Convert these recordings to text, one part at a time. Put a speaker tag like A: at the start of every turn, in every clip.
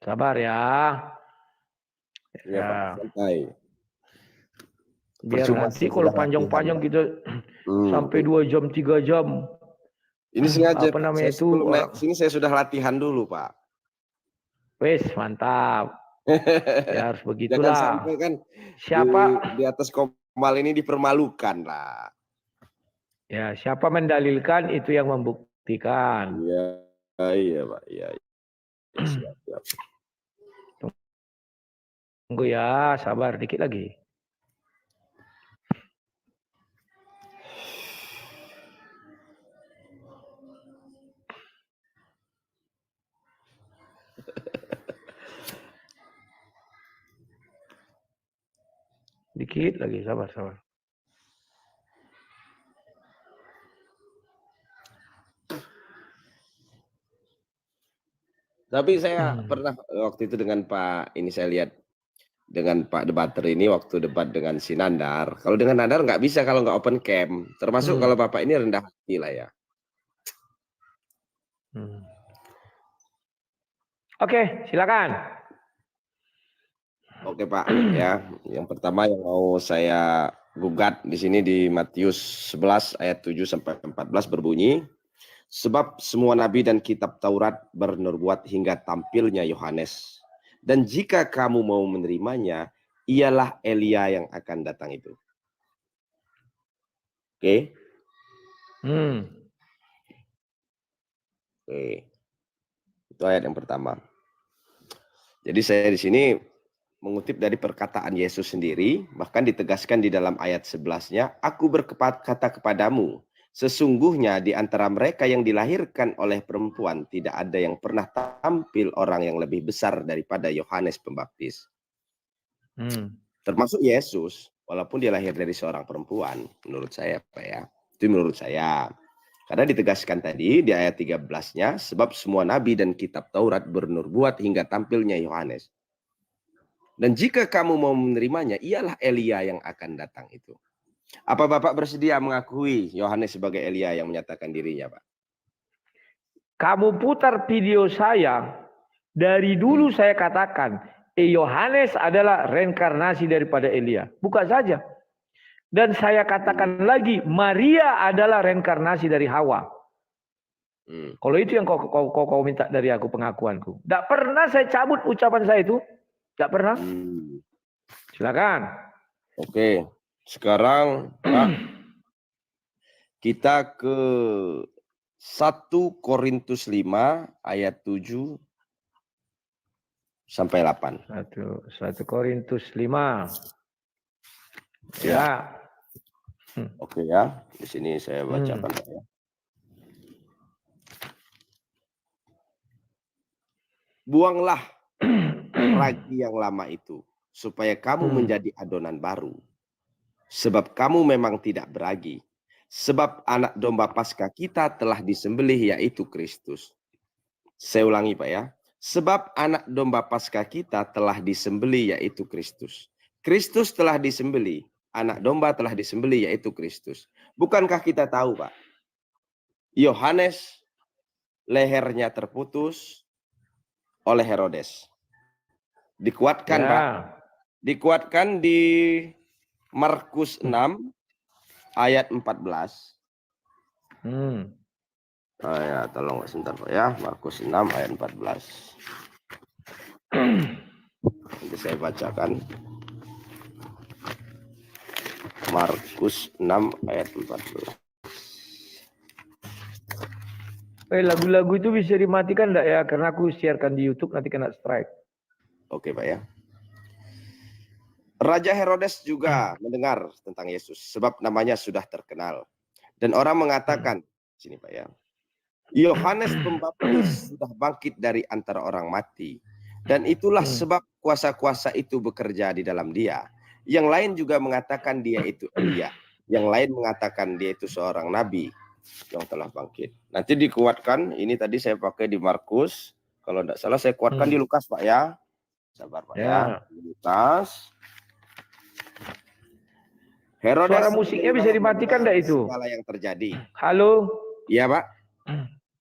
A: Sabar ya.
B: Ya, Pak, santai.
A: Biar
B: Percuma
A: nanti
B: saya
A: kalau
B: sudah
A: panjang-panjang
B: latihan,
A: kita sampai 2 jam, 3 jam.
B: Ini sengaja,
A: Apa
B: Pak.
A: namanya
B: Saya
A: itu?
B: sebelum naik sini saya sudah latihan dulu, Pak.
A: Wes, mantap. Ya harus
B: Jangan
A: begitulah.
B: sampai kan
A: Siapa
B: di atas komal ini dipermalukan lah.
A: ya, siapa mendalilkan itu yang membuktikan.
B: Iya, iya, Pak. Iya. Siap, siap.
A: Tunggu ya, sabar dikit lagi. Dikit lagi, sabar, sabar.
B: Tapi saya pernah waktu itu dengan Pak, ini saya lihat dengan Pak debater ini waktu debat dengan si Nandar. Kalau dengan Nandar nggak bisa kalau nggak open cam. Termasuk kalau Bapak ini rendah hati lah ya.
A: Oke, silakan.
B: Oke Pak, ya. Yang pertama yang mau saya gugat di sini di Matius 11 ayat 7 sampai 14 berbunyi, sebab semua nabi dan kitab Taurat bernubuat hingga tampilnya Yohanes. Dan jika kamu mau menerimanya, ialah Elia yang akan datang itu. Oke. Oke. Itu ayat yang pertama. Jadi saya di sini mengutip dari perkataan Yesus sendiri, bahkan ditegaskan di dalam ayat 11-nya, aku berkata kepadamu, sesungguhnya di antara mereka yang dilahirkan oleh perempuan tidak ada yang pernah tampil orang yang lebih besar daripada Yohanes Pembaptis. Termasuk Yesus, walaupun dia lahir dari seorang perempuan, menurut saya Pak ya. Itu menurut saya. Karena ditegaskan tadi di ayat 13-nya, sebab semua nabi dan kitab Taurat bernubuat hingga tampilnya Yohanes. Dan jika kamu mau menerimanya, ialah Elia yang akan datang itu. Apa Bapak bersedia mengakui Yohanes sebagai Elia yang menyatakan dirinya, Pak?
A: Kamu putar video saya, dari dulu saya katakan, Yohanes adalah reinkarnasi daripada Elia. Buka saja. Dan saya katakan lagi, Maria adalah reinkarnasi dari Hawa. Kalau itu yang kau minta dari aku pengakuanku. Tidak pernah saya cabut ucapan saya itu. Tidak pernah. Silakan.
B: Oke, sekarang Pak, kita ke 1 Korintus 5 ayat 7 sampai 8.
A: 1 Korintus 5. Ya.
B: Oke ya, di sini saya bacakan ya. Buanglah ragi yang lama itu, supaya kamu menjadi adonan baru. Sebab kamu memang tidak beragi. Sebab anak domba Paskah kita telah disembelih, yaitu Kristus. Saya ulangi Pak ya. Sebab anak domba Paskah kita telah disembelih, yaitu Kristus. Kristus telah disembelih, anak domba telah disembelih, yaitu Kristus. Bukankah kita tahu Pak? Yohanes lehernya terputus oleh Herodes. Dikuatkan Pak. Dikuatkan di Markus 6 ayat 14. Ya, tolong sebentar Pak ya. Markus 6 ayat 14. Nanti saya bacakan. Markus 6 ayat 14.
A: Lagu-lagu itu bisa dimatikan enggak ya? Karena aku siarkan di YouTube nanti kena strike.
B: Oke Pak ya. Raja Herodes juga mendengar tentang Yesus, sebab namanya sudah terkenal. Dan orang mengatakan, sini Pak ya, Yohanes Pembaptis sudah bangkit dari antara orang mati. Dan itulah sebab kuasa-kuasa itu bekerja di dalam dia. Yang lain juga mengatakan dia itu Elia. Yang lain mengatakan dia itu seorang nabi yang telah bangkit. Nanti dikuatkan, ini tadi saya pakai di Markus. Kalau tidak salah saya kuatkan di Lukas Pak ya. Sabar Pak ya. Lukas. Herodes,
A: suara musiknya bisa dimatikan enggak itu?
B: Segala yang terjadi.
A: Halo?
B: Iya Pak.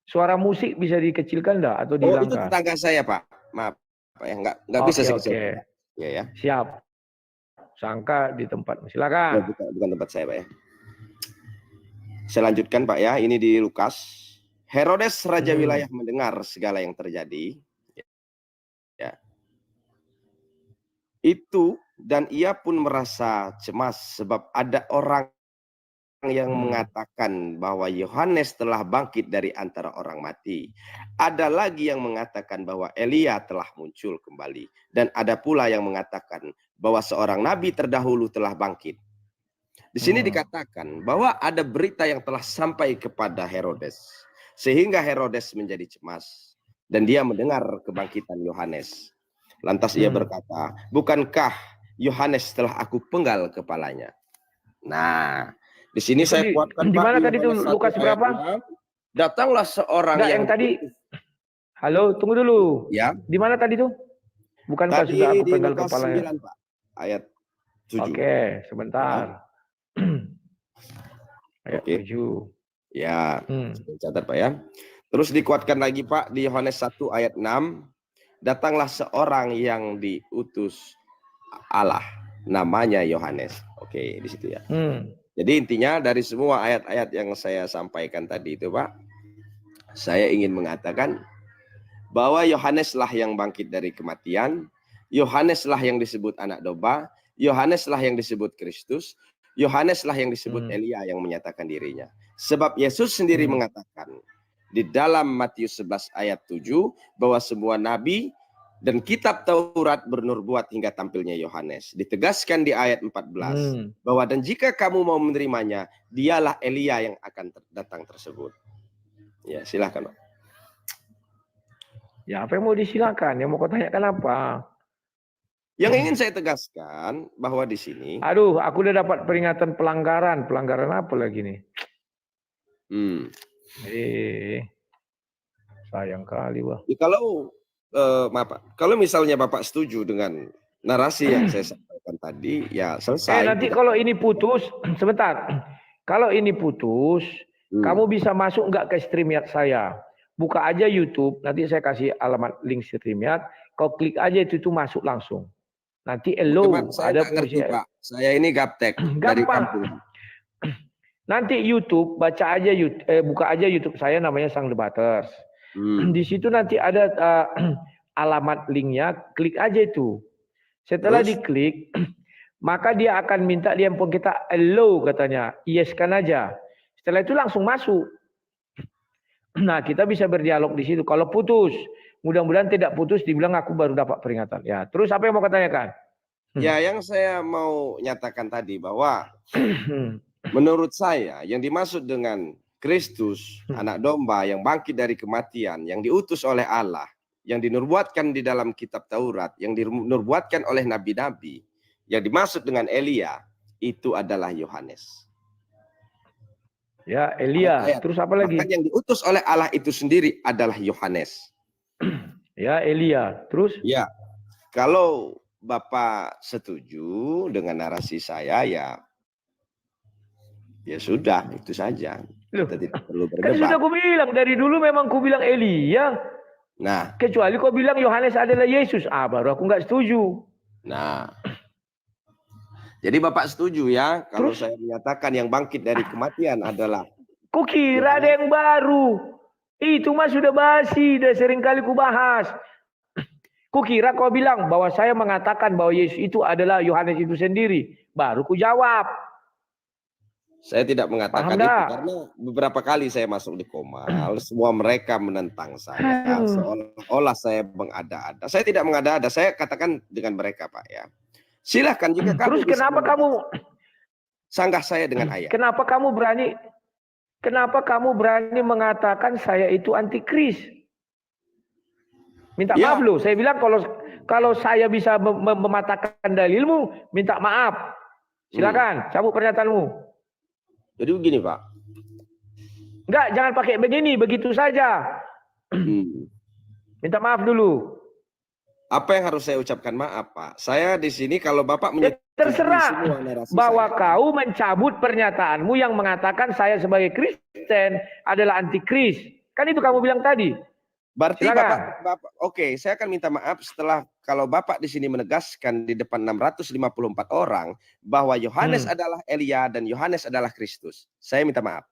A: Suara musik bisa dikecilkan enggak atau dihilangkan?
B: Oh itu tetangga saya Pak. Maaf. Pak ya, nggak bisa
A: Oke,
B: sekecil
A: oke.
B: ya ya.
A: Siap. Sangka di tempat.
B: Ya,
A: Silakan.
B: bukan tempat saya Pak ya. Saya lanjutkan Pak ya, ini di Lukas. Herodes raja wilayah mendengar segala yang terjadi. Ya. Itu dan ia pun merasa cemas sebab ada orang yang mengatakan bahwa Yohanes telah bangkit dari antara orang mati. Ada lagi yang mengatakan bahwa Elia telah muncul kembali. Dan ada pula yang mengatakan bahwa seorang nabi terdahulu telah bangkit. Di sini dikatakan bahwa ada berita yang telah sampai kepada Herodes. Sehingga Herodes menjadi cemas. Dan dia mendengar kebangkitan Yohanes. Lantas ia berkata, bukankah Yohanes telah aku penggal kepalanya? Nah, di sini
A: itu
B: saya kuatkan
A: di
B: Pak.
A: mana tadi itu Lukas berapa?
B: Datanglah seorang
A: yang tadi. Halo, tunggu dulu.
B: Ya.
A: Di mana tadi tuh? Bukankah
B: Tadi
A: sudah aku
B: di
A: penggal
B: Lukas
A: kepalanya?
B: 9, Pak. Ayat 7.
A: Oke, sebentar. Ayat 7.
B: Ya, catat Pak ya. Terus dikuatkan lagi Pak di Yohanes 1 ayat 6. Datanglah seorang yang diutus Allah, namanya Yohanes. Oke, di situ ya. Jadi intinya dari semua ayat-ayat yang saya sampaikan tadi itu Pak, saya ingin mengatakan bahwa Yohaneslah yang bangkit dari kematian, Yohaneslah yang disebut anak domba, Yohaneslah yang disebut Kristus, Yohaneslah yang disebut Elia yang menyatakan dirinya. Sebab Yesus sendiri mengatakan di dalam Matius 11 ayat 7 bahwa semua nabi dan kitab Taurat bernubuat hingga tampilnya Yohanes. Ditegaskan di ayat 14 bahwa dan jika kamu mau menerimanya, dialah Elia yang akan datang tersebut. Ya, silakan Pak.
A: Ya, apa yang mau disilakan? Yang mau kau tanyakan apa?
B: Yang ingin saya tegaskan bahwa di sini.
A: Aduh, aku udah dapat peringatan pelanggaran. Pelanggaran apa lagi nih? Sayang kali wah.
B: Kalau maaf Pak, kalau misalnya Bapak setuju dengan narasi yang saya sampaikan tadi, ya selesai.
A: Nanti kalau ini putus, sebentar. Kalau ini putus, kamu bisa masuk nggak ke StreamYard saya? Buka aja YouTube, nanti saya kasih alamat link StreamYard. Kau klik aja itu masuk langsung. Nanti
B: saya nggak ngerti Pak. Saya ini gaptek dari kampung.
A: Nanti YouTube baca aja buka aja YouTube saya namanya Sang Debaters. Di situ nanti ada alamat linknya, klik aja itu. Setelah diklik, maka dia akan minta di handphone kita hello katanya, yes kan aja. Setelah itu langsung masuk. Nah kita bisa berdialog di situ. Kalau putus, mudah-mudahan tidak putus. Dibilang aku baru dapat peringatan. Ya, terus apa yang mau katanyakan?
B: Ya, yang saya mau nyatakan tadi bahwa menurut saya yang dimaksud dengan Kristus, anak domba yang bangkit dari kematian, yang diutus oleh Allah, yang dinubuatkan di dalam kitab Taurat, yang dinubuatkan oleh nabi-nabi, yang dimaksud dengan Elia, itu adalah Yohanes.
A: Ya, Elia. Terus apa lagi?
B: Bahkan yang diutus oleh Allah itu sendiri adalah Yohanes.
A: Ya, Elia. Terus?
B: Ya, kalau Bapak setuju dengan narasi saya, ya sudah, itu saja.
A: Loh,
B: kita tidak perlu berdebat.
A: Kan sudah aku bilang dari dulu memang aku bilang Elia.
B: Nah,
A: kecuali kau bilang Yohanes adalah Yesus, baru aku nggak setuju.
B: Nah, jadi Bapak setuju ya kalau saya menyatakan yang bangkit dari kematian adalah.
A: Ku kira ada yang baru. Itu mah sudah basi, sudah sering kali ku bahas. Ku kira kau bilang bahwa saya mengatakan bahwa Yesus itu adalah Yohanes itu sendiri. Baru ku jawab.
B: Saya tidak mengatakan itu karena beberapa kali saya masuk di Komal, semua mereka menentang saya, seolah-olah saya mengada-ada. Saya tidak mengada-ada, saya katakan dengan mereka Pak ya. Silahkan jika kamu.
A: Terus kenapa kamu
B: sanggah saya dengan ayat?
A: Kenapa kamu berani mengatakan saya itu antikris? Minta maaf loh, saya bilang kalau saya bisa mematahkan dalilmu, minta maaf. Silakan, cabut pernyataanmu.
B: Jadi begini Pak.
A: Enggak, jangan pakai begini, begitu saja. Minta maaf dulu.
B: Apa yang harus saya ucapkan maaf Pak? Saya di sini kalau Bapak
A: terserah bahwa kau mencabut pernyataanmu yang mengatakan saya sebagai Kristen adalah antikris. Kan itu kamu bilang tadi.
B: Berarti
A: Silakan.
B: Bapak, oke, saya akan minta maaf setelah kalau Bapak di sini menegaskan di depan 654 orang bahwa Yohanes adalah Elia dan Yohanes adalah Kristus. Saya minta maaf.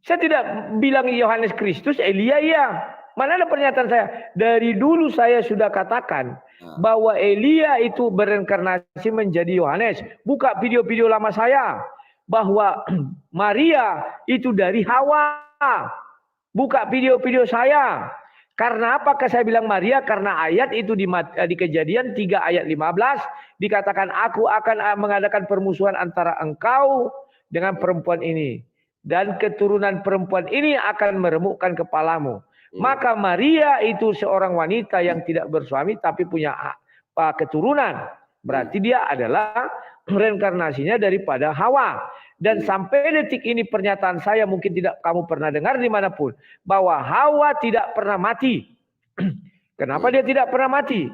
A: Saya tidak bilang Yohanes Kristus, Elia iya. Mana ada pernyataan saya? Dari dulu saya sudah katakan bahwa Elia itu bereinkarnasi menjadi Yohanes. Buka video-video lama saya. Bahwa Maria itu dari Hawa. Buka video-video saya. Karena apakah saya bilang Maria? Karena ayat itu di Kejadian 3 ayat 15 dikatakan aku akan mengadakan permusuhan antara engkau dengan perempuan ini. Dan keturunan perempuan ini akan meremukkan kepalamu. Maka Maria itu seorang wanita yang tidak bersuami tapi punya keturunan. Berarti dia adalah reinkarnasinya daripada Hawa. Dan sampai detik ini pernyataan saya mungkin tidak kamu pernah dengar dimanapun. Bahwa Hawa tidak pernah mati. Kenapa dia tidak pernah mati?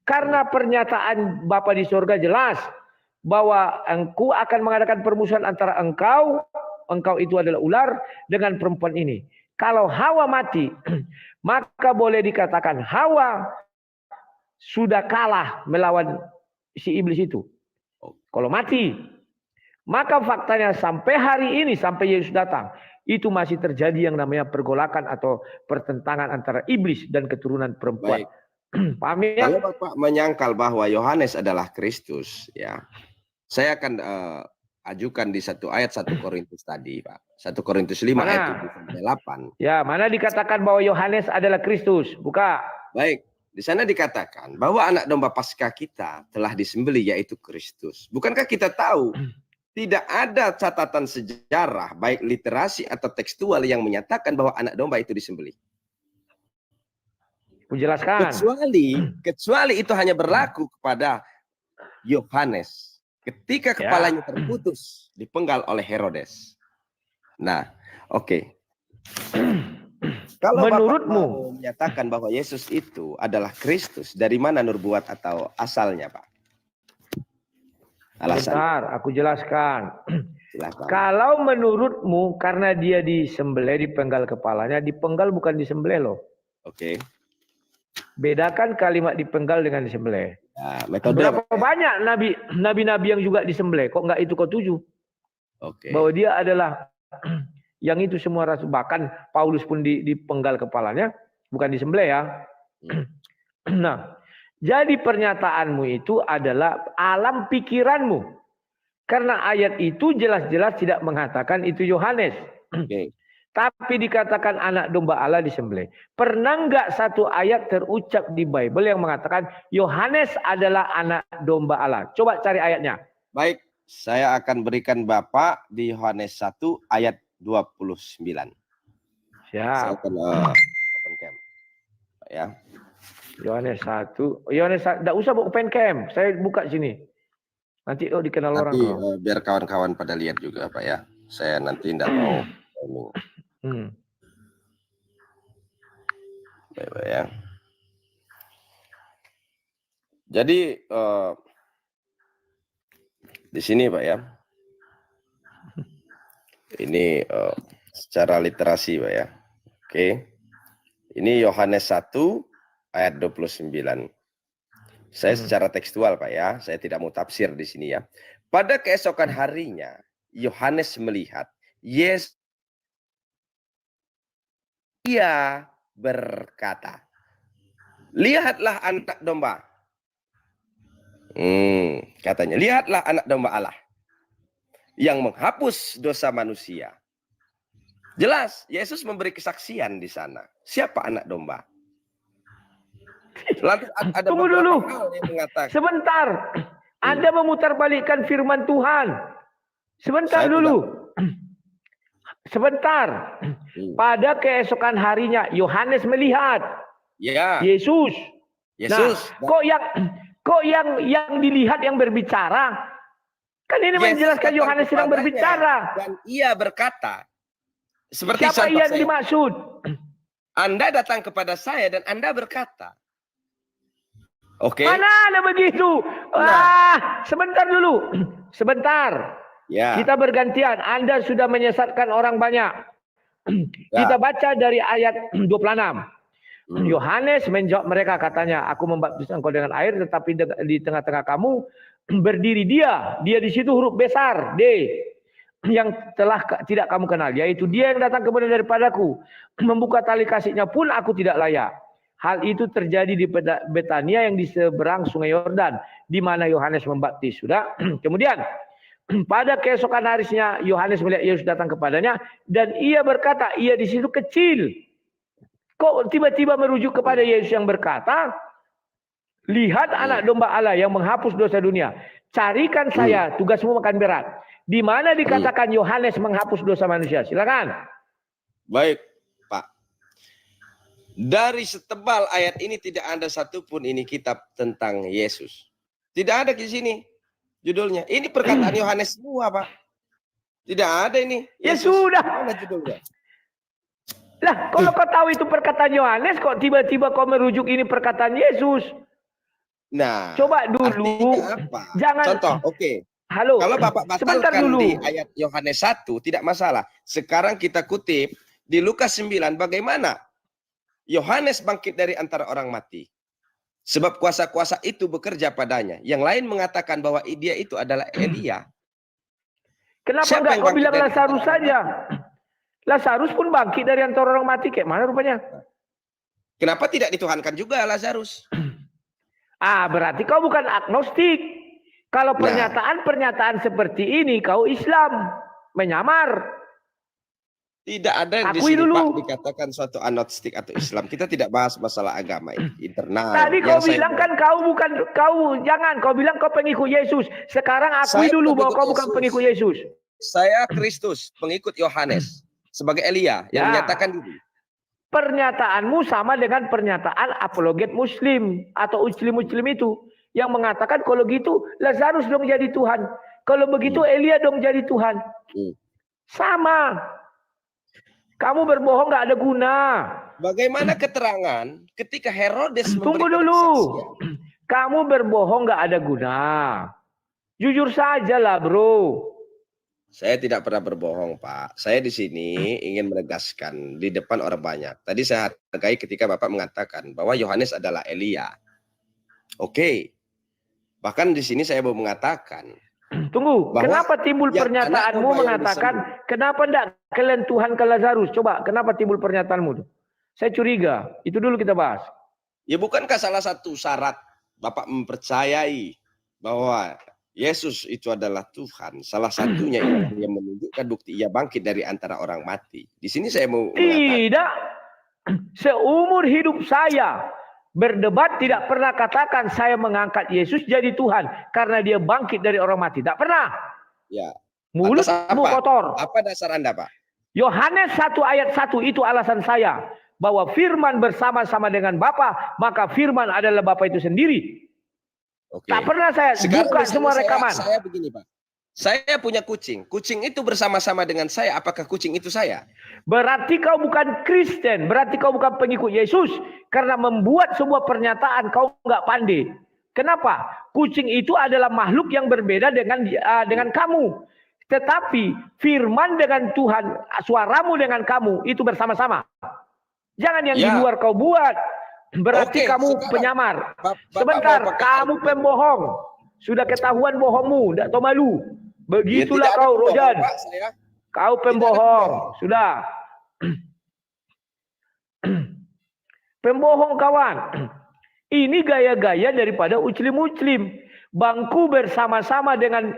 A: Karena pernyataan Bapa di surga jelas. Bahwa engkau akan mengadakan permusuhan antara engkau itu adalah ular dengan perempuan ini. Kalau Hawa mati, maka boleh dikatakan Hawa sudah kalah melawan si iblis itu. Kalau mati, maka faktanya sampai hari ini, sampai Yesus datang, itu masih terjadi yang namanya pergolakan atau pertentangan antara iblis dan keturunan perempuan. Paham ya?
B: Kalau Bapak menyangkal bahwa Yohanes adalah Kristus, ya, saya akan ajukan di satu ayat 1 Korintus tadi, Pak. 1 Korintus 5 ayat 7-8.
A: Ya, mana dikatakan bahwa Yohanes adalah Kristus? Buka.
B: Baik, di sana dikatakan bahwa anak domba Paskah kita telah disembelih yaitu Kristus. Bukankah kita tahu tidak ada catatan sejarah baik literasi atau tekstual yang menyatakan bahwa anak domba itu disembelih?
A: Menjelaskan.
B: Kecuali itu hanya berlaku kepada Yohanes. Ketika kepalanya terputus, dipenggal oleh Herodes. Nah, oke. Kalau menurutmu Bapak menyatakan bahwa Yesus itu adalah Kristus, dari mana nubuat atau asalnya, Pak? Alasan.
A: Bentar, aku jelaskan.
B: Silakan.
A: Kalau menurutmu karena dia disembelih, dipenggal kepalanya, dipenggal bukan disembelih loh.
B: Oke.
A: Bedakan kalimat dipenggal dengan disembelih.
B: Ya, metode
A: berapa banyak nabi-nabi yang juga disembelih? Kok enggak itu kau tuju?
B: Oke.
A: Bahwa dia adalah yang itu semua rasul. Bahkan Paulus pun dipenggal kepalanya, bukan disembelih ya. Nah, jadi pernyataanmu itu adalah alam pikiranmu. Karena ayat itu jelas-jelas tidak mengatakan itu Yohanes.
B: Oke.
A: Tapi dikatakan anak domba Allah disembelih. Pernah enggak satu ayat terucap di Bible yang mengatakan Yohanes adalah anak domba Allah? Coba cari ayatnya.
B: Baik, saya akan berikan Bapak di Yohanes 1 ayat 29.
A: Siap.
B: Saya akan open cam. Ya.
A: Yohanes 1. Yohanes, enggak usah open cam. Saya buka sini. Nanti dikenal orang.
B: Nanti biar kawan-kawan pada lihat juga, Pak ya. Saya nanti enggak mau Baik, ya. Jadi di sini Pak ya, ini secara literasi Pak ya. Oke, ini Yohanes 1 ayat 29. Saya secara tekstual Pak ya, saya tidak mau tafsir di sini ya. Pada keesokan harinya Yohanes melihat Yesus, ia berkata, lihatlah anak domba. Katanya, lihatlah anak domba Allah yang menghapus dosa manusia. Jelas, Yesus memberi kesaksian di sana. Siapa anak domba? Lalu ada
A: tunggu dulu.
B: hal yang mengatakan,
A: sebentar. Anda memutarbalikkan firman Tuhan. Sebentar
B: saya
A: dulu. Sebentar. Pada keesokan harinya Yohanes melihat Yesus. Nah, kok yang dilihat yang berbicara? Kan ini menjelaskan Yohanes sedang berbicara.
B: Dan ia berkata, seperti
A: siapa yang dimaksud?
B: Anda datang kepada saya dan Anda berkata. Oke.
A: Mana ada begitu? Sebentar dulu. Sebentar.
B: Ya.
A: Kita bergantian. Anda sudah menyesatkan orang banyak. Kita baca dari ayat 26.
B: Hmm.
A: Yohanes menjawab mereka, katanya, aku membaptis engkau dengan air, tetapi di tengah-tengah kamu berdiri dia di situ huruf besar D, yang telah tidak kamu kenal, yaitu dia yang datang kemudian daripadaku, membuka tali kasihnya pun aku tidak layak. Hal itu terjadi di Betania yang di seberang sungai Yordan, di mana Yohanes membaptis. Sudah. Kemudian pada keesokan harinya Yohanes melihat Yesus datang kepadanya, dan ia berkata, ia di situ kecil. Kok tiba-tiba merujuk kepada Yesus yang berkata, lihat anak domba Allah yang menghapus dosa dunia. Carikan saya, tugasmu makan berat. Di mana dikatakan Yohanes menghapus dosa manusia? Silakan.
B: Baik, Pak. Dari setebal ayat ini tidak ada satupun ini kitab tentang Yesus. Tidak ada di sini judulnya. Ini perkataan Yohanes semua, Pak. Tidak ada ini.
A: Ya
B: Yesus.
A: sudah.
B: Mana judulnya?
A: Lah, kalau kau tahu itu perkataan Yohanes, kok tiba-tiba kau merujuk ini perkataan Yesus?
B: Nah,
A: coba dulu.
B: apa?
A: Jangan.
B: Contoh, oke.
A: Halo.
B: Kalau Bapak batalkan
A: dulu.
B: di ayat Yohanes 1, tidak masalah. Sekarang kita kutip di Lukas 9, bagaimana Yohanes bangkit dari antara orang mati. Sebab kuasa-kuasa itu bekerja padanya. Yang lain mengatakan bahwa dia itu adalah Elia.
A: Kenapa enggak kau bilang Lazarus saja? Lazarus pun bangkit dari antara orang mati, kayak mana rupanya?
B: Kenapa tidak dituhankan juga Lazarus?
A: Berarti kau bukan agnostik. Kalau pernyataan-pernyataan seperti ini kau Islam, menyamar.
B: Tidak ada di sini Pak dikatakan suatu agnostik atau Islam. Kita tidak bahas masalah agama internal.
A: Tadi kau bilang kan jangan kau bilang kau pengikut Yesus. Sekarang akui dulu bahwa kau bukan pengikut Yesus.
B: Saya Kristus, pengikut Yohanes. Sebagai Elia yang menyatakan diri.
A: Pernyataanmu sama dengan pernyataan apologet Muslim atau Muslim itu yang mengatakan kalau gitu Lazarus dong jadi Tuhan, kalau begitu Elia dong jadi Tuhan. Sama. Kamu berbohong nggak ada guna. Bagaimana
B: keterangan ketika Herodes
A: tunggu dulu. Kamu berbohong nggak ada guna. Jujur saja lah, bro.
B: Saya tidak pernah berbohong, Pak. Saya di sini ingin menegaskan di depan orang banyak. Tadi saya hargai ketika Bapak mengatakan bahwa Yohanes adalah Elia. Oke. Bahkan di sini saya mau mengatakan.
A: Tunggu, kenapa timbul pernyataanmu mengatakan, kenapa tidak kalian Tuhan ke Lazarus? Coba, kenapa timbul pernyataanmu? Saya curiga. Itu dulu kita bahas.
B: Ya bukankah salah satu syarat Bapak mempercayai bahwa Yesus itu adalah Tuhan. Salah satunya yang menunjukkan bukti ia bangkit dari antara orang mati. Di sini saya mau
A: tidak. Seumur hidup saya berdebat tidak pernah katakan saya mengangkat Yesus jadi Tuhan karena dia bangkit dari orang mati. Tidak pernah.
B: Ya.
A: Mulutmu kotor.
B: Apa dasar Anda, Pak?
A: Yohanes 1 ayat 1 itu alasan saya bahwa firman bersama-sama dengan Bapa, maka firman adalah Bapa itu sendiri. Oke. Tak pernah saya buka semua rekaman.
B: Saya begini, Pak. Saya punya kucing. Kucing itu bersama-sama dengan saya. Apakah kucing itu saya?
A: Berarti kau bukan Kristen. Berarti kau bukan pengikut Yesus. Karena membuat sebuah pernyataan kau nggak pandai. Kenapa? Kucing itu adalah makhluk yang berbeda dengan kamu. Tetapi firman dengan Tuhan, suaramu dengan kamu itu bersama-sama. Jangan yang di luar kau buat. Berarti kamu penyamar. Sebentar, kamu pembohong. Sudah ketahuan bohongmu, tidak tahu malu. Begitulah kau, Rojan. Kau pembohong. Sudah. Pembohong, kawan. Ini gaya-gaya daripada Muslim. Bangku bersama-sama dengan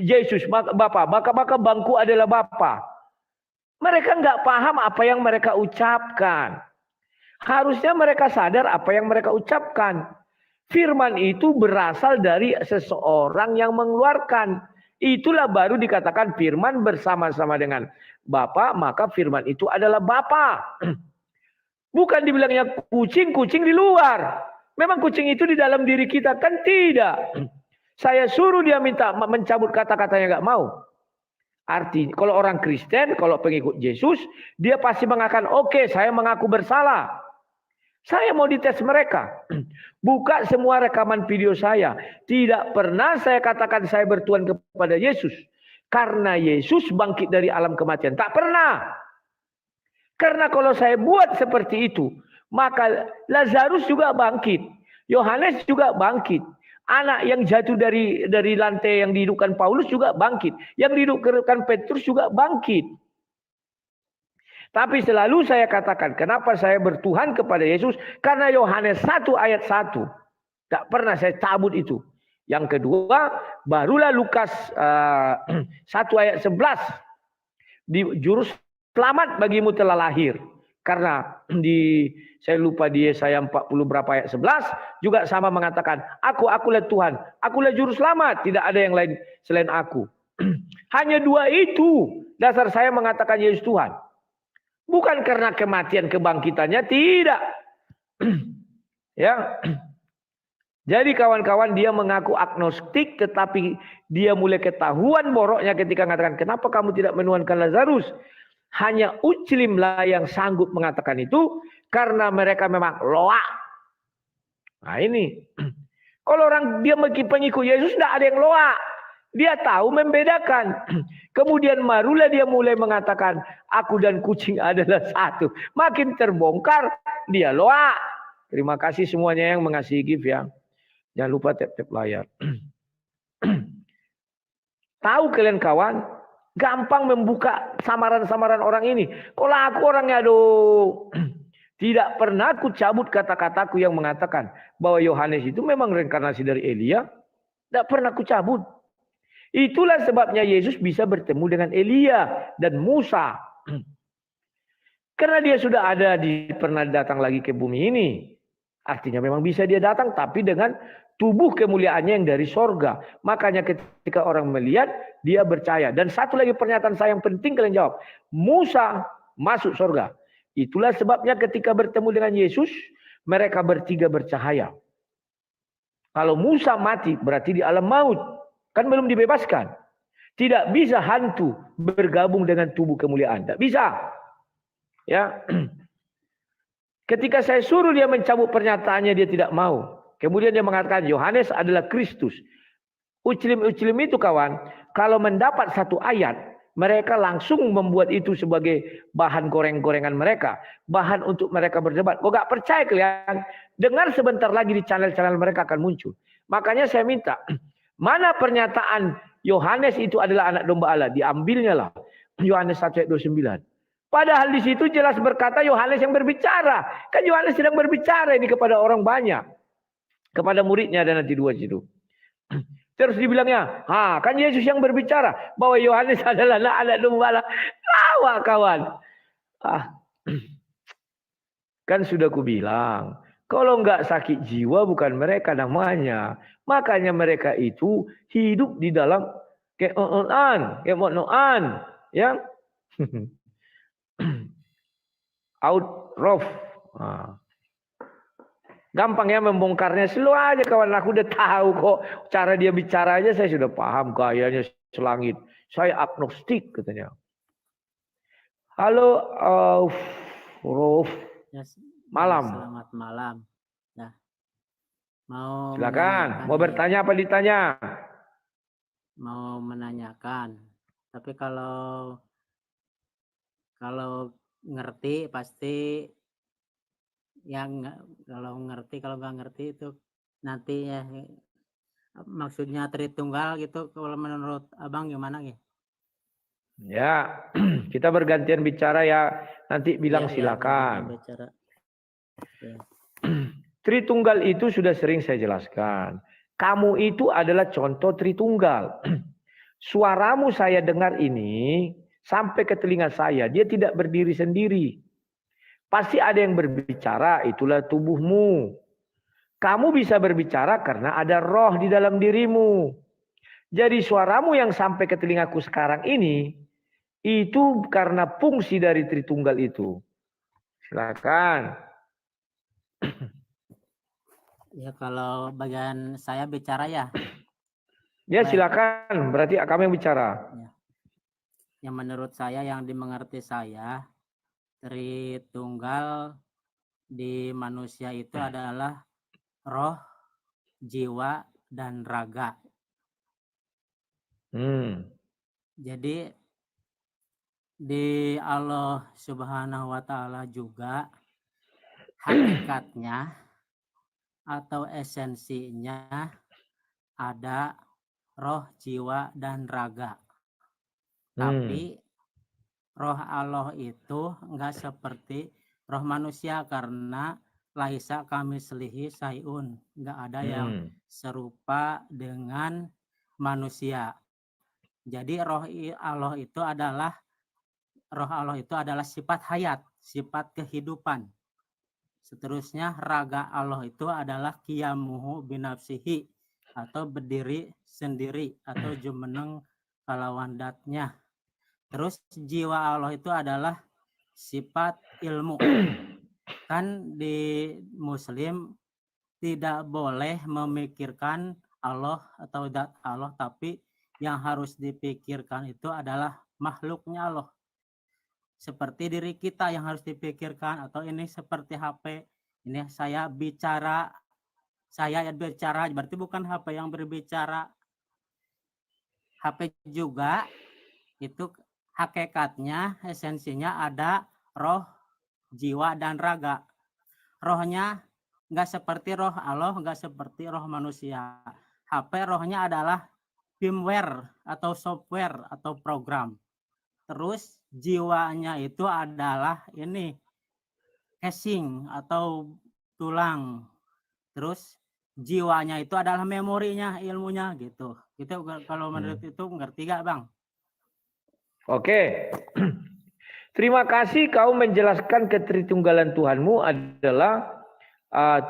A: Yesus, Bapa. Maka bangku adalah Bapa. Mereka nggak paham apa yang mereka ucapkan. Harusnya mereka sadar apa yang mereka ucapkan. Firman itu berasal dari seseorang yang mengeluarkan. Itulah baru dikatakan firman bersama-sama dengan Bapa, maka firman itu adalah Bapa. Bukan dibilangnya kucing di luar. Memang kucing itu di dalam diri kita, kan tidak. Saya suruh dia minta mencabut kata-katanya nggak mau. Artinya kalau orang Kristen, kalau pengikut Yesus, dia pasti mengatakan, oke, saya mengaku bersalah. Saya mau dites mereka. Buka semua rekaman video saya. Tidak pernah saya katakan saya bertuhan kepada Yesus. Karena Yesus bangkit dari alam kematian. Tak pernah. Karena kalau saya buat seperti itu, maka Lazarus juga bangkit. Yohanes juga bangkit. Anak yang jatuh dari lantai yang dihidupkan Paulus juga bangkit. Yang dihidupkan Petrus juga bangkit. Tapi selalu saya katakan, kenapa saya bertuhan kepada Yesus? Karena Yohanes 1 ayat 1. Tak pernah saya cabut itu. Yang kedua, barulah Lukas 1 ayat 11. Di juru selamat bagimu telah lahir. Karena saya lupa di Yesaya 40 berapa ayat 11 juga sama mengatakan, akulah Tuhan, akulah juru selamat, tidak ada yang lain selain aku. Hanya dua itu dasar saya mengatakan Yesus Tuhan. Bukan karena kematian kebangkitannya, tidak. Ya. Jadi kawan-kawan, dia mengaku agnostik, tetapi dia mulai ketahuan boroknya ketika mengatakan, kenapa kamu tidak menuhankan Lazarus? Hanya Uclimlah yang sanggup mengatakan itu, karena mereka memang loak. Nah ini, kalau orang dia pengikut Yesus, tidak ada yang loak. Dia tahu membedakan. Kemudian barulah dia mulai mengatakan, aku dan kucing adalah satu. Makin terbongkar, dia loak. Terima kasih semuanya yang mengasihi gift ya. Jangan lupa tap-tap layar. Tahu kalian kawan, gampang membuka samaran-samaran orang ini. Kalau aku orangnya aduh, tidak pernah aku cabut kata-kataku yang mengatakan bahwa Yohanes itu memang reinkarnasi dari Elia. Tidak pernah aku cabut. Itulah sebabnya Yesus bisa bertemu dengan Elia dan Musa. Karena dia sudah pernah datang lagi ke bumi ini. Artinya memang bisa dia datang, tapi dengan tubuh kemuliaannya yang dari sorga. Makanya ketika orang melihat, dia percaya. Dan satu lagi pernyataan saya yang penting kalian jawab. Musa masuk sorga. Itulah sebabnya ketika bertemu dengan Yesus, mereka bertiga bercahaya. Kalau Musa mati, berarti di alam maut. Kan belum dibebaskan. Tidak bisa hantu bergabung dengan tubuh kemuliaan. Tidak bisa. Ya. Ketika saya suruh dia mencabut pernyataannya, dia tidak mau. Kemudian dia mengatakan Yohanes adalah Kristus. Uclim itu kawan, kalau mendapat satu ayat, mereka langsung membuat itu sebagai bahan goreng-gorengan mereka. Bahan untuk mereka berdebat. Kok gak percaya kalian? Dengar sebentar lagi di channel-channel mereka akan muncul. Makanya saya minta, mana pernyataan Yohanes itu adalah anak domba Allah? Diambilnya lah. Yohanes 1 ayat 29. Padahal di situ jelas berkata Yohanes yang berbicara. Kan Yohanes sedang berbicara ini kepada orang banyak. Kepada muridnya ada nanti dua situ. Terus dibilangnya, kan Yesus yang berbicara. Bahwa Yohanes adalah anak domba Allah. Lawak kawan. Kan sudah ku bilang. Kalau enggak sakit jiwa bukan mereka namanya. Makanya mereka itu hidup di dalam keonan. Ya. Out of. Gampang ya membongkarnya. Selalu aja kawan, aku udah tahu kok. Cara dia bicara aja saya sudah paham. Gayanya selangit. Saya agnostik katanya. Halo Prof.
C: Malam.
A: Malam.
C: Selamat malam. Nah, mau
A: silakan. Mau bertanya apa ditanya?
C: Mau menanyakan. Tapi kalau ngerti pasti yang kalau nggak ngerti itu nanti ya maksudnya Tritunggal gitu. Kalau menurut Abang gimana ya?
A: Ya, kita bergantian bicara ya. Nanti bilang silakan.
C: Ya.
A: Tritunggal itu sudah sering saya jelaskan. Kamu itu adalah contoh Tritunggal. Suaramu saya dengar ini sampai ke telinga saya. Dia tidak berdiri sendiri. Pasti ada yang berbicara, itulah tubuhmu. Kamu bisa berbicara karena ada roh di dalam dirimu. Jadi suaramu yang sampai ke telingaku sekarang ini, itu karena fungsi dari Tritunggal itu. Silakan.
C: Ya kalau bagian saya bicara ya.
A: Ya silakan, berarti kami yang bicara.
C: Ya. Yang menurut saya, yang dimengerti saya, Tritunggal di manusia itu adalah roh, jiwa, dan raga. Jadi di Allah Subhanahu wa Ta'ala juga hakikatnya atau esensinya ada roh, jiwa, dan raga. Tapi roh Allah itu enggak seperti roh manusia karena laisa kamislihi sayun, enggak ada yang serupa dengan manusia. Jadi roh Allah itu adalah sifat hayat, sifat kehidupan. Seterusnya raga Allah itu adalah qiyamuhu binafsihi atau berdiri sendiri atau jumeneng kalawan datnya. Terus jiwa Allah itu adalah sifat ilmu. Kan di Muslim tidak boleh memikirkan Allah atau zat Allah, tapi yang harus dipikirkan itu adalah makhluknya Allah. Seperti diri kita yang harus dipikirkan, atau ini seperti HP. Ini saya bicara berarti bukan HP yang berbicara. HP juga itu hakikatnya, esensinya ada roh, jiwa, dan raga. Rohnya nggak seperti roh Allah, nggak seperti roh manusia. HP rohnya adalah firmware atau software atau program. Terus jiwanya itu adalah ini casing atau tulang. Terus jiwanya itu adalah memorinya, ilmunya gitu. Gitu kalau menurut itu ngerti gak, Bang?
A: Oke. Terima kasih kau menjelaskan ketritunggalan Tuhanmu adalah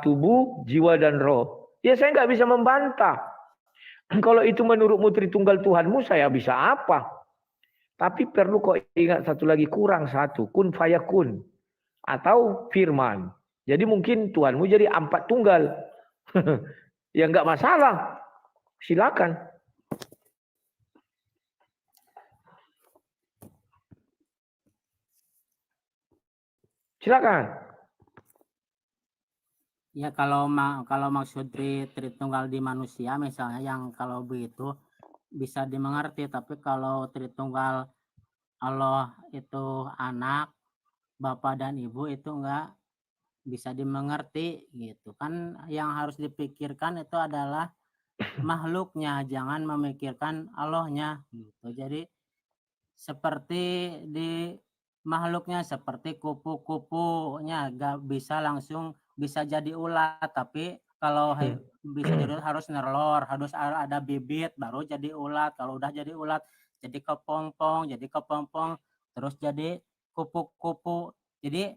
A: tubuh, jiwa, dan roh. Ya saya nggak bisa membantah. Kalau itu menurutmu Tritunggal Tuhanmu, saya bisa apa? Tapi perlu kau ingat satu lagi, kurang satu, kun fayakun atau firman. Jadi mungkin Tuhanmu jadi empat tunggal. Ya nggak masalah. Silakan. Silakan.
C: Ya kalau maksud Tritunggal di manusia misalnya, yang kalau begitu bisa dimengerti, tapi kalau Tritunggal Allah itu anak, bapak dan ibu itu enggak bisa dimengerti gitu kan. Yang harus dipikirkan itu adalah makhluknya, jangan memikirkan Allahnya gitu. Jadi seperti di makhluknya, seperti kupu-kupunya enggak bisa langsung bisa jadi ulat, tapi kalau bisa jadi ulat harus nerlor, harus ada bibit baru jadi ulat. Kalau udah jadi ulat jadi kepompong, terus jadi kupu-kupu. Jadi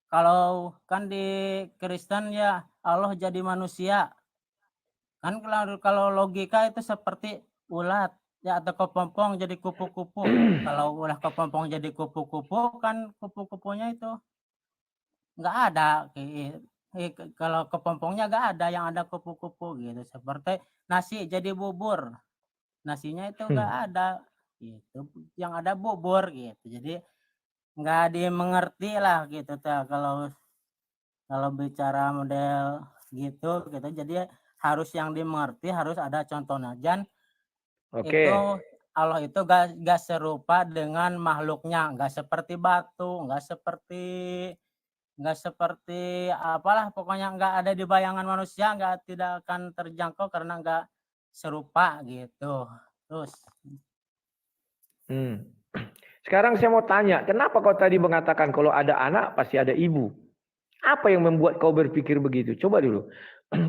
C: kalau kan di Kristen ya Allah jadi manusia. Kan kalau logika itu seperti ulat ya, atau kepompong jadi kupu-kupu. Kalau ulah kepompong jadi kupu-kupu kan kupu-kupunya itu nggak ada. Kalau kepompongnya nggak ada, yang ada kupu-kupu gitu. Seperti nasi jadi bubur, nasinya itu nggak ada gitu, yang ada bubur gitu. Jadi nggak dimengerti lah gitu kalau bicara model gitu. Jadi harus yang dimengerti, harus ada contohnya. Dan itu Allah itu gak serupa dengan makhluknya, nggak seperti batu, nggak seperti apalah, pokoknya nggak ada di bayangan manusia, tidak akan terjangkau karena nggak serupa gitu. Terus
A: sekarang saya mau tanya, kenapa kau tadi mengatakan kalau ada anak pasti ada ibu? Apa yang membuat kau berpikir begitu? Coba dulu.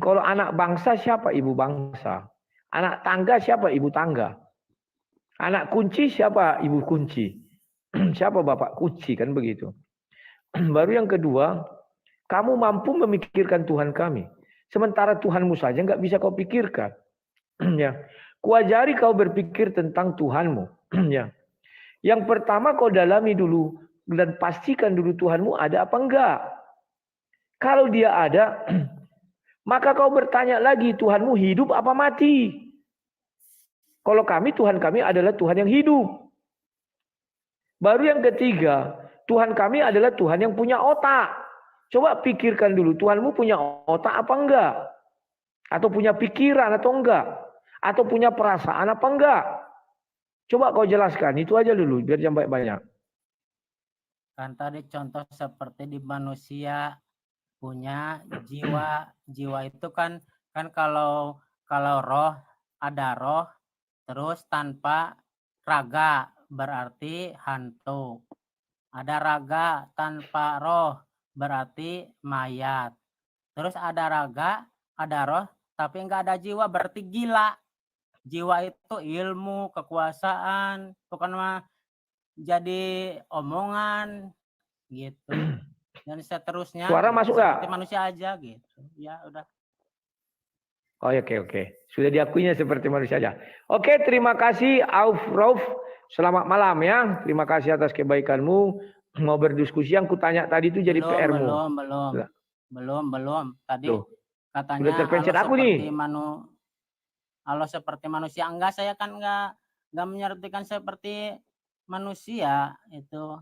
A: Kalau anak bangsa, siapa ibu bangsa? Anak tangga, siapa ibu tangga? Anak kunci, siapa ibu kunci? Siapa bapak kunci, kan begitu. Baru yang kedua, kamu mampu memikirkan Tuhan kami. Sementara Tuhanmu saja nggak bisa kau pikirkan. Ya, kuajari kau berpikir tentang Tuhanmu. Ya. Yang pertama kau dalami dulu dan pastikan dulu Tuhanmu ada apa enggak. Kalau dia ada, maka kau bertanya lagi, Tuhanmu hidup apa mati? Kalau kami, Tuhan kami adalah Tuhan yang hidup. Baru yang ketiga, Tuhan kami adalah Tuhan yang punya otak. Coba pikirkan dulu, Tuhanmu punya otak apa enggak? Atau punya pikiran atau enggak? Atau punya perasaan apa enggak? Coba kau jelaskan, itu aja dulu, biar jangan banyak-banyak.
C: Kan tadi contoh seperti di manusia punya jiwa. Jiwa itu kan kalau roh, ada roh terus tanpa raga berarti hantu. Ada raga tanpa roh berarti mayat. Terus ada raga, ada roh tapi enggak ada jiwa berarti gila. Jiwa itu ilmu, kekuasaan, bukan mah jadi omongan gitu. Dan seterusnya
A: Suara
C: gitu.
A: masuk
C: Seperti
A: nggak?
C: manusia aja gitu. Ya udah.
A: Oh, oke. Sudah diakuinya seperti manusia saja. Oke, terima kasih Auf Rauf. Selamat malam ya. Terima kasih atas kebaikanmu. Mau berdiskusi yang kutanya tadi itu jadi PR-mu.
C: Belum. Tadi
A: Loh, udah
C: katanya
A: terpencet aku nih.
C: Allah seperti manusia. Enggak, saya kan enggak menyertikan seperti manusia itu.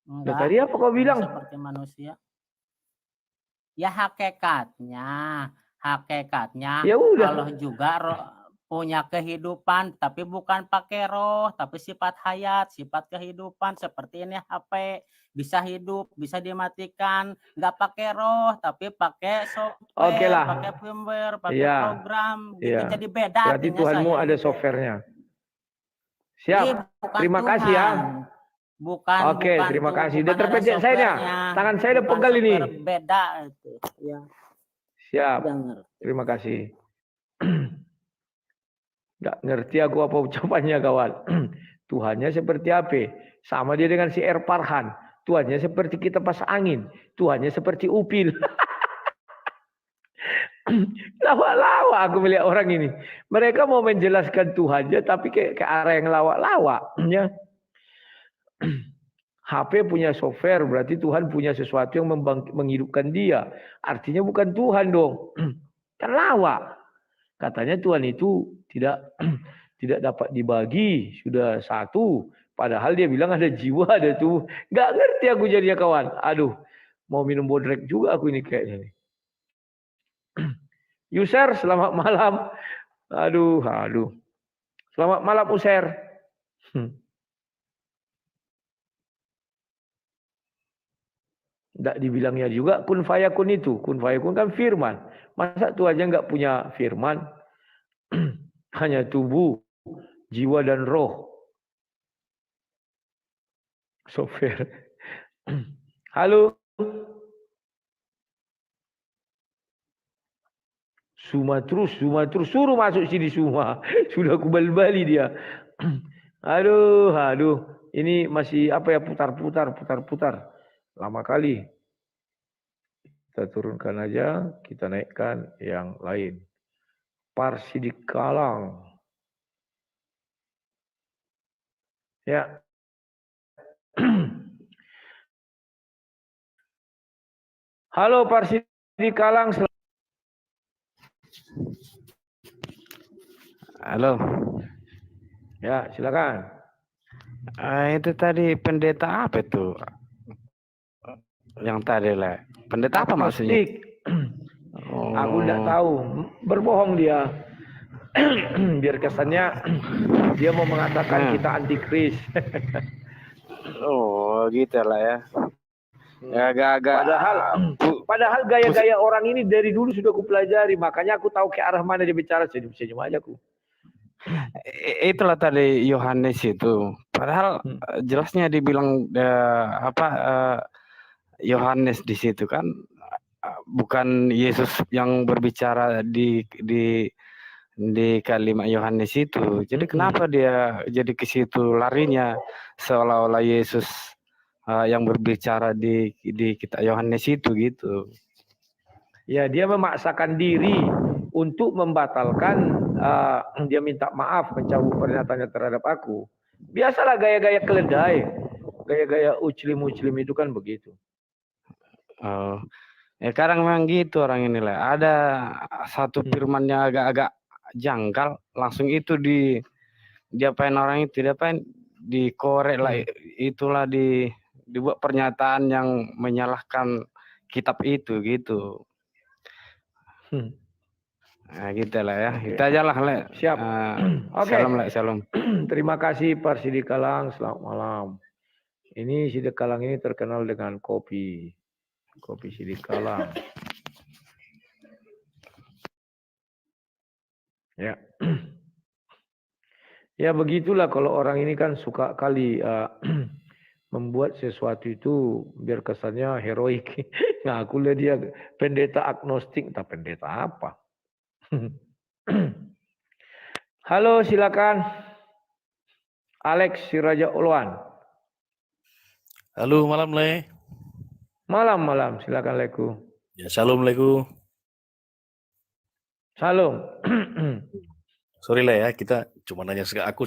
A: Nah,
C: Enggak.
A: tadi apa kau bilang?
C: Seperti manusia. Ya hakikatnya
A: Ya udah.
C: Allah juga punya kehidupan tapi bukan pakai roh, tapi sifat hayat, sifat kehidupan. Seperti ini HP bisa hidup, bisa dimatikan, nggak pakai roh tapi pakai software,
A: Oke lah.
C: pakai firmware, pakai
A: Iya.
C: program gitu.
A: Iya.
C: Jadi beda
A: Berarti
C: artinya
A: Tuhanmu
C: saya
A: ada
C: gitu.
A: softwarenya. Siap.
C: Bukan
A: Terima
C: Tuhan.
A: kasih ya.
C: Oke,
A: Oke, terima kasih. Udah terpencet saya. Tangan saya udah pegal ini.
C: Beda itu. Ya.
A: Siap. Terima kasih. Nggak ngerti aku apa ucapannya kawan. Tuhannya seperti apa? Sama dia dengan si Erparhan. Tuhannya seperti kita pas angin. Tuhannya seperti upil. Lawak-lawak aku melihat orang ini. Mereka mau menjelaskan Tuhannya tapi ke arah yang lawak-lawak. Ya. HP punya software, berarti Tuhan punya sesuatu yang menghidupkan dia. Artinya bukan Tuhan dong. Kan lawak. Katanya Tuhan itu tidak tidak dapat dibagi, sudah satu. Padahal dia bilang ada jiwa, ada tubuh. Nggak ngerti aku jadinya kawan. Aduh, mau minum bodrek juga aku ini kayaknya. User, selamat malam. Aduh. Selamat malam User. Tidak dibilangnya juga kun fayakun itu. Kun fayakun kan firman. Masa Tuhan aja nggak punya firman? Hanya tubuh, jiwa dan roh. Software. Halo. Suma terus. Suruh masuk sini Suma. Sudah aku bali dia. Aduh. Ini masih apa ya, putar-putar. Lama kali. Kita turunkan aja, kita naikkan yang lain. Parsidikalang. Ya. Halo Parsidikalang.
D: Halo.
A: Ya, silakan.
D: Itu tadi pendeta apa itu? Yang tadi lah. Pendeta apa maksudnya?
A: Aku tidak tahu. Berbohong dia. Biar kesannya dia mau mengatakan kita antikris.
D: Oh, gitu lah ya. Agak-agak.
A: Padahal gaya-gaya orang ini dari dulu sudah kupelajari. Makanya aku tahu ke arah mana dia bicara. Senyum-senyum aja aku.
D: Itulah tadi Yohanes itu. Padahal jelasnya dibilang Yohanes di situ kan bukan Yesus yang berbicara di kalimat Yohanes itu. Jadi kenapa dia jadi ke situ larinya seolah-olah Yesus yang berbicara di kitab Yohanes itu gitu.
A: Ya, dia memaksakan diri untuk membatalkan, dia minta maaf, mencabut pernyataannya terhadap aku. Biasalah gaya-gaya keledai, gaya-gaya uclim itu kan begitu.
D: Oh, ya kadang memang gitu orang ini lah. Ada satu firman yang agak-agak janggal, langsung itu diapain orang itu, diapain, dikorek lah, itulah dibuat pernyataan yang menyalahkan kitab itu gitu. Nah, gitu lah ya. Kita aja lah, Le.
A: Siap. Oke.
D: Salam, Le. Salam.
A: Terima kasih Parsidikalang. Selamat malam. Ini Sidikalang ini terkenal dengan kopi Sidikalang. Ya. Ya begitulah kalau orang ini kan suka kali membuat sesuatu itu biar kesannya heroik. Nah, aku lihat dia pendeta agnostik, tak pendeta apa? Halo, silakan. Alex Siraja Ulwan.
E: Halo, malam Le.
A: Malam, silakan Leku.
E: Ya, shalom Leku.
A: Salam.
E: Sorry Le ya, aku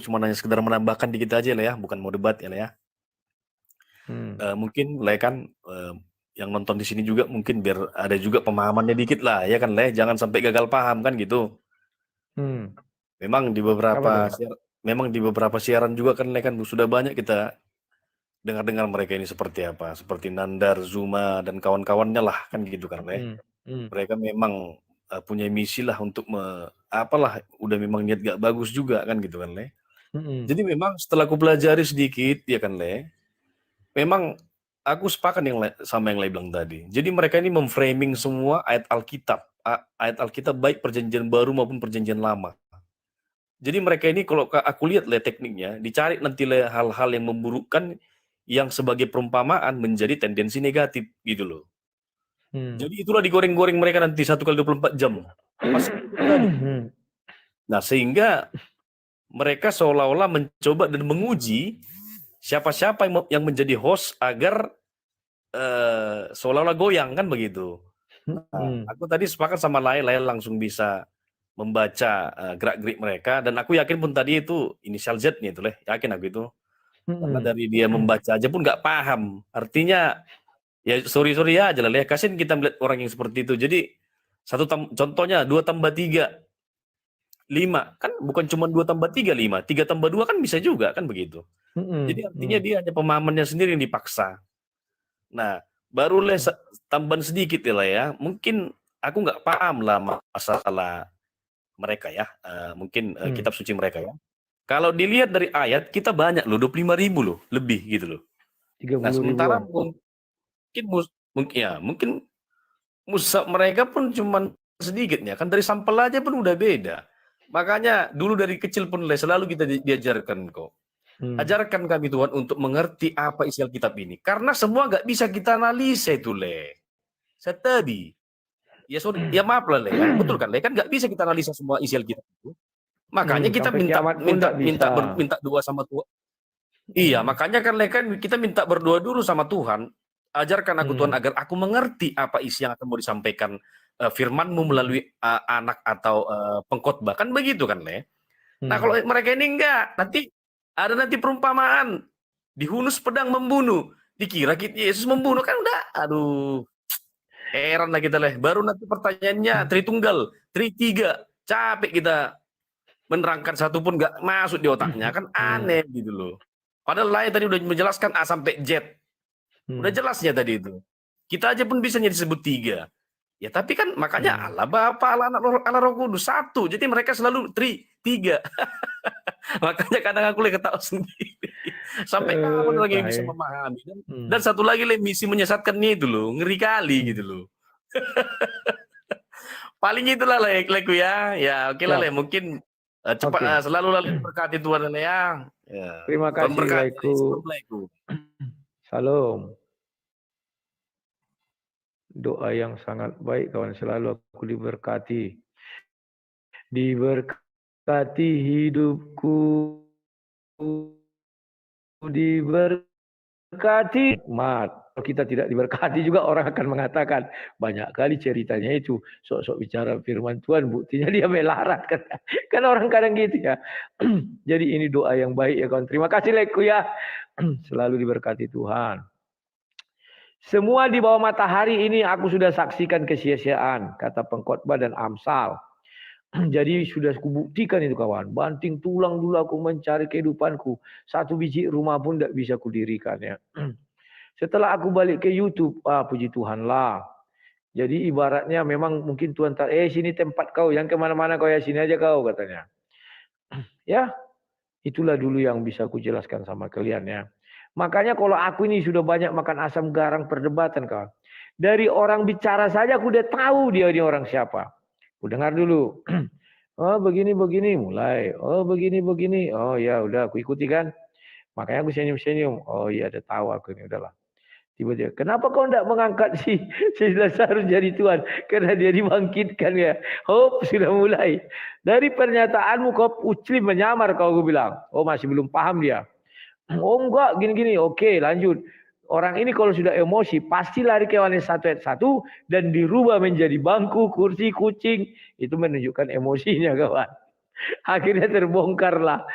E: cuma nanya sekedar menambahkan dikit aja Le ya, bukan mau debat ya Le ya. Mungkin Le kan yang nonton di sini juga mungkin biar ada juga pemahamannya dikit lah ya kan Le, jangan sampai gagal paham kan gitu. Memang di beberapa siaran juga kan Le kan sudah banyak kita dengar mereka ini seperti apa, seperti Nandar, Zuma dan kawan-kawannya lah kan gitu kan Le. Mereka memang punya misi lah untuk udah memang niat gak bagus juga kan gitu kan Le. Jadi memang setelah aku pelajari sedikit ya kan Le, memang aku sepakat sama yang Le bilang tadi. Jadi mereka ini memframing semua ayat Alkitab baik perjanjian baru maupun perjanjian lama. Jadi mereka ini kalau aku lihat Le tekniknya, dicari nanti Le hal-hal yang memburukkan yang sebagai perumpamaan menjadi tendensi negatif gitu loh. Jadi itulah digoreng-goreng mereka nanti 1 kali 24 jam. Nah, sehingga mereka seolah-olah mencoba dan menguji siapa-siapa yang menjadi host agar seolah-olah goyang kan begitu. Nah, aku tadi sepakat sama Laila langsung bisa membaca gerak-gerik mereka dan aku yakin pun tadi itu inisial Z nih itu yakin aku itu. Karena dari dia membaca aja pun nggak paham. Artinya ya sorry aja lah, kasihin kita melihat orang yang seperti itu. Jadi contohnya 2 tambah 3 5 kan bukan cuma 2 tambah 3 5, 3 tambah 2 kan bisa juga kan begitu. Jadi artinya dia hanya pemahamannya sendiri yang dipaksa. Nah, baru tambahan sedikit ya. Mungkin aku nggak paham lah masalah mereka ya. Mungkin kitab suci mereka ya. Kalau dilihat dari ayat kita banyak loh, 25.000 loh, lebih gitu loh.
A: 30
E: nah, sementara
A: ribuan.
E: mungkin musab mereka pun cuma sedikitnya kan dari sampel aja pun udah beda. Makanya dulu dari kecil pun selalu kita diajarkan kok. Ajarkan kami Tuhan untuk mengerti apa isi Alkitab ini. Karena semua nggak bisa kita analisa itu Saya tadi. Ya maaf lah ya. Betul kan kan nggak bisa kita analisa semua isi Alkitab itu. Makanya kita minta doa sama Tuhan. Iya, makanya kan kita minta berdoa dulu sama Tuhan. Ajarkan aku Tuhan agar aku mengerti apa isi yang akan mau disampaikan firman-Mu melalui anak atau pengkhotbah kan begitu kan Nah kalau mereka ini enggak, nanti perumpamaan dihunus pedang membunuh, dikira Yesus membunuh kan udah, aduh heran lah kita baru nanti pertanyaannya Tritunggal, Tritiga, capek kita menerangkan satu pun nggak masuk di otaknya kan aneh gitu loh. Padahal tadi udah menjelaskan A sampai Z. Udah jelasnya tadi itu. Kita aja pun bisa disebut 3. Ya tapi kan makanya Allah Bapa, Allah Anak, Allah Roh Kudus 1. Jadi mereka selalu 3. Makanya kadang aku ketawa sendiri. Sampai kapan lagi yang bisa memahami. Dan satu lagi misi menyesatkan itu loh. Ngeri kali gitu loh. Paling itulah Leku ya. Ya oke lah mungkin cepat selalu berkati Tuhan ya.
A: Terima kasih Leku. Salam. Doa yang sangat baik kawan, selalu aku diberkati. Diberkati hidupku, diberkati mat. Kalau kita tidak diberkati juga orang akan mengatakan banyak kali ceritanya itu sok-sok bicara firman Tuhan, buktinya dia melarat kan. Kan orang kadang gitu ya. Jadi ini doa yang baik ya kawan. Terima kasih Leku ya. Selalu diberkati Tuhan. Semua di bawah matahari ini aku sudah saksikan kesia-siaan, kata pengkhotbah dan Amsal. Jadi sudah kubuktikan itu kawan. Banting tulang dulu aku mencari kehidupanku. 1 biji rumah pun tidak bisa kudirikan ya. Setelah aku balik ke YouTube, puji Tuhan lah. Jadi ibaratnya memang mungkin Tuhan sini tempat kau, yang kemana-mana kau ya, sini aja kau katanya. Ya, itulah dulu yang bisa aku jelaskan sama kalian ya. Makanya kalau aku ini sudah banyak makan asam garang perdebatan kawan. Dari orang bicara saja aku udah tahu dia ini orang siapa. Aku dengar dulu. Oh begini mulai. Oh begini. Oh ya udah aku ikuti kan. Makanya aku senyum. Oh iya ada tahu aku ini udahlah. Tiba-tiba, kenapa kau tidak mengangkat si Lazarus jadi Tuhan? Karena dia dibangkitkan ya. Hop, sudah mulai. Dari pernyataanmu kau ucli menyamar kau bilang. Oh masih belum paham dia. Oh enggak, gini-gini. Oke, lanjut. Orang ini kalau sudah emosi, pasti lari ke Yohanes 1 ayat 1 dan dirubah menjadi bangku, kursi, kucing. Itu menunjukkan emosinya kawan. Akhirnya terbongkarlah.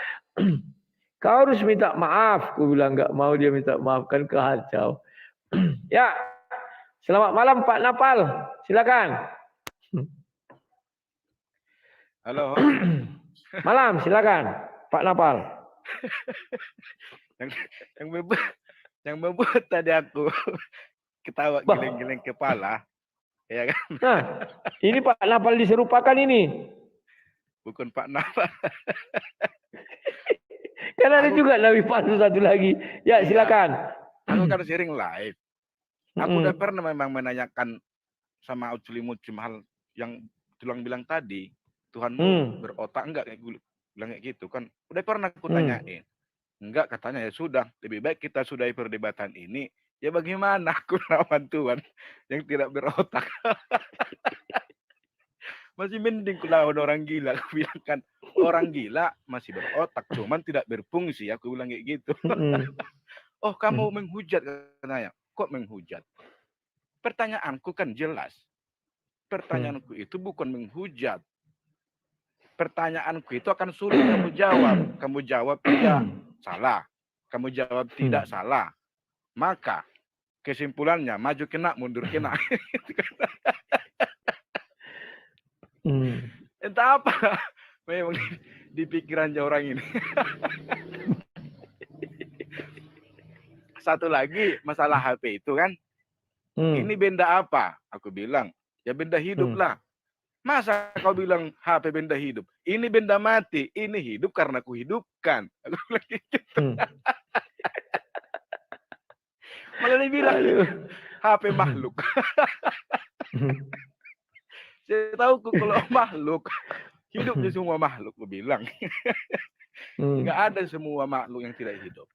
A: Kau harus minta maaf. Aku bilang enggak mau dia minta maaf, kan kacau. Ya, selamat malam Pak Napal. Silakan.
F: Halo.
A: Malam, silakan Pak Napal.
F: yang membuat tadi aku ketawa geleng-geleng kepala, ya kan?
A: Nah, ini Pak Napal diserupakan ini.
F: Bukan Pak Napal.
A: Kan ada juga Nabi palsu satu lagi. Ya, silakan.
F: Aku kan sering live. Aku udah pernah memang menanyakan sama Uculi-Mucim hal yang tulang bilang tadi, Tuhanmu berotak enggak, kayak gue bilang kayak gitu kan. Udah pernah aku tanyain. Enggak, katanya ya sudah, lebih baik kita sudahi perdebatan ini. Ya bagaimana aku lawan Tuhan yang tidak berotak. Masih mending aku lawan orang gila. Aku bilang kan, orang gila masih berotak, cuman tidak berfungsi. Aku bilang kayak gitu. Oh, kamu menghujat katanya. Kok menghujat? Pertanyaanku kan jelas. Pertanyaanku itu bukan menghujat. Pertanyaanku itu akan sulit kamu jawab. Kamu jawab tidak salah. Kamu jawab tidak salah. Maka kesimpulannya maju kena, mundur kena. Entah apa memang di pikirannya orang ini. Satu lagi masalah HP itu kan. Ini benda apa? Aku bilang, ya benda hidup lah. Masa kau bilang HP benda hidup? Ini benda mati. Ini hidup karena aku hidupkan. Aku bilang gitu. Malah dia bilang HP makhluk. Saya tahu kalau makhluk hidupnya semua makhluk. Aku bilang nggak ada semua makhluk yang tidak hidup.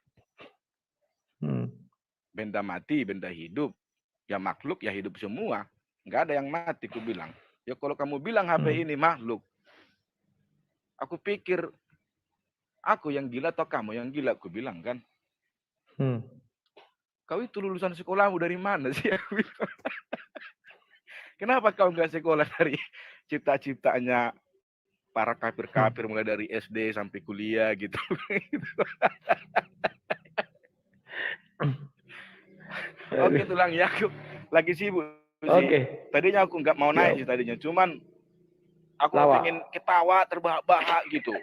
F: Benda mati, benda hidup. Ya makhluk, ya hidup semua. Nggak ada yang mati, aku bilang. Ya kalau kamu bilang HP ini makhluk, aku pikir aku yang gila atau kamu yang gila, aku bilang kan. Kau itu lulusan sekolahmu dari mana sih? Aku bilang. Kenapa kau nggak sekolah dari cita-citanya para kafir-kafir mulai dari SD sampai kuliah gitu. Oke, tulang ya, aku lagi sibuk sih. Tadinya aku nggak mau naik sih tadinya, cuman aku pengen ketawa terbahak-bahak gitu.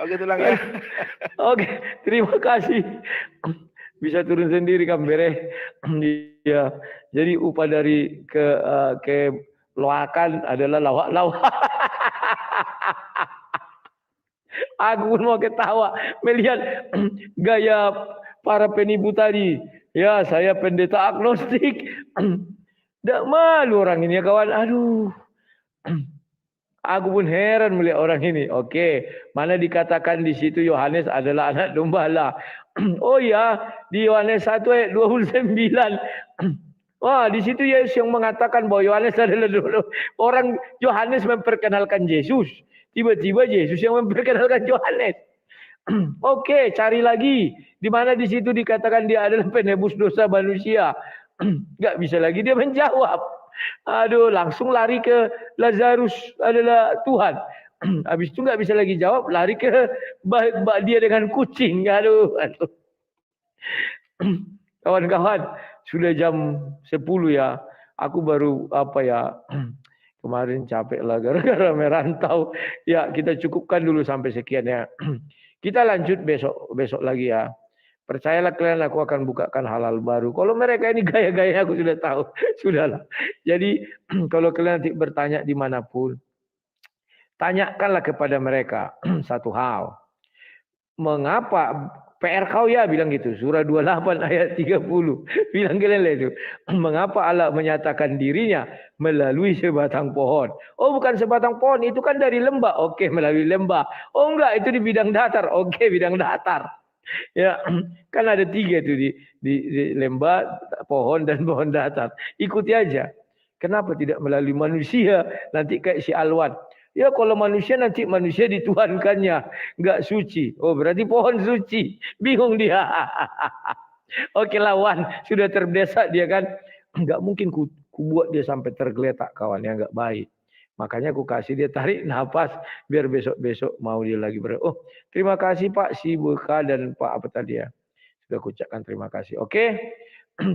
F: Oke, tulang ya.
A: Oke, terima kasih. Bisa turun sendiri kan bere. Ya. Jadi upah dari ke loakan adalah lawak-lawak. Aku pun mau ketawa melihat gaya para penipu tadi. Ya, saya pendeta agnostik. Tidak malu orang ini ya kawan. Aduh. Aku pun heran melihat orang ini. Oke, mana dikatakan di situ Yohanes adalah anak domba Allah. Oh ya, di Yohanes 1 ayat 29. Wah, di situ Yesus yang mengatakan bahwa Yohanes adalah orang. Yohanes memperkenalkan Yesus. Tiba-tiba Yesus yang memperkenalkan Yohanes. Oke, cari lagi. Di mana di situ dikatakan dia adalah penebus dosa manusia. Enggak bisa lagi dia menjawab. Aduh, langsung lari ke Lazarus adalah Tuhan. Habis itu nggak bisa lagi jawab, lari ke dia dengan kucing. Aduh. Kawan-kawan, sudah jam 10 ya. Aku baru kemarin capek lah gara-gara merantau. Ya, kita cukupkan dulu sampai sekian ya. Kita lanjut besok lagi ya. Percayalah kalian, aku akan bukakan hal-hal baru. Kalau mereka ini gaya-gaya aku sudah tahu. Sudahlah. Jadi kalau kalian nanti bertanya dimanapun, Tanyakanlah kepada mereka satu hal. Mengapa PR kau ya bilang gitu. Surah 28 ayat 30. Bilang kalian itu. Mengapa Allah menyatakan dirinya melalui sebatang pohon. Oh bukan sebatang pohon. Itu kan dari lembah. Oke melalui lembah. Oh enggak itu di bidang datar. Oke bidang datar. Ya kan ada 3 itu di lembah, pohon dan pohon datar. Ikuti aja. Kenapa tidak melalui manusia? Nanti kayak si Alwan. Ya kalau manusia nanti manusia dituhankannya. Enggak suci. Oh berarti pohon suci. Bingung dia. Oke lawan. Sudah terdesak dia kan. Enggak mungkin ku buat dia sampai tergeletak kawan. Ya enggak baik. Makanya aku kasih dia tarik nafas. Biar besok-besok mau dia lagi oh terima kasih Pak si Buka dan Pak apa tadi ya. Sudah aku ucapkan terima kasih. Oke.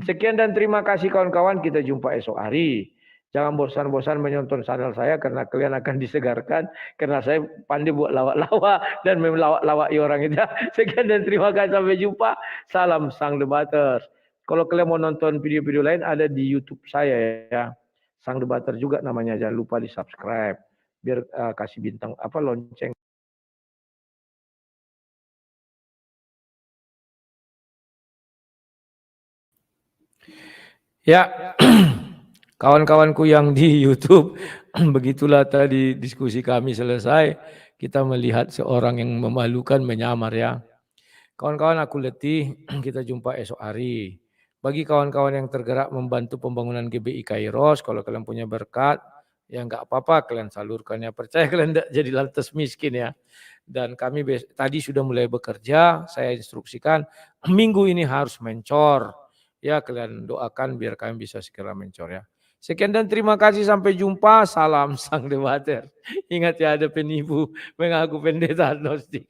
A: Sekian dan terima kasih kawan-kawan. Kita jumpa esok hari. Jangan bosan-bosan menonton channel saya karena kalian akan disegarkan. Karena saya pandai buat lawak-lawak dan melawak-lawak orang itu. Sekian dan terima kasih. Sampai jumpa. Salam Sang Debaters. Kalau kalian mau nonton video-video lain ada di YouTube saya ya. Sang Debater juga namanya. Jangan lupa di subscribe. Biar kasih bintang lonceng. Ya. Kawan-kawanku yang di YouTube, begitulah tadi diskusi kami selesai. Kita melihat seorang yang memalukan menyamar ya. Kawan-kawan aku letih, kita jumpa esok hari. Bagi kawan-kawan yang tergerak membantu pembangunan GBI Kairos, kalau kalian punya berkat, ya enggak apa-apa kalian salurkan ya. Percaya kalian tidak jadi lantas miskin ya. Dan kami tadi sudah mulai bekerja, saya instruksikan minggu ini harus mencor. Ya kalian doakan biar kami bisa segera mencor ya. Sekian dan terima kasih, sampai jumpa. Salam Sang Debater. Ingat ya ada penipu mengaku pendeta agnostik.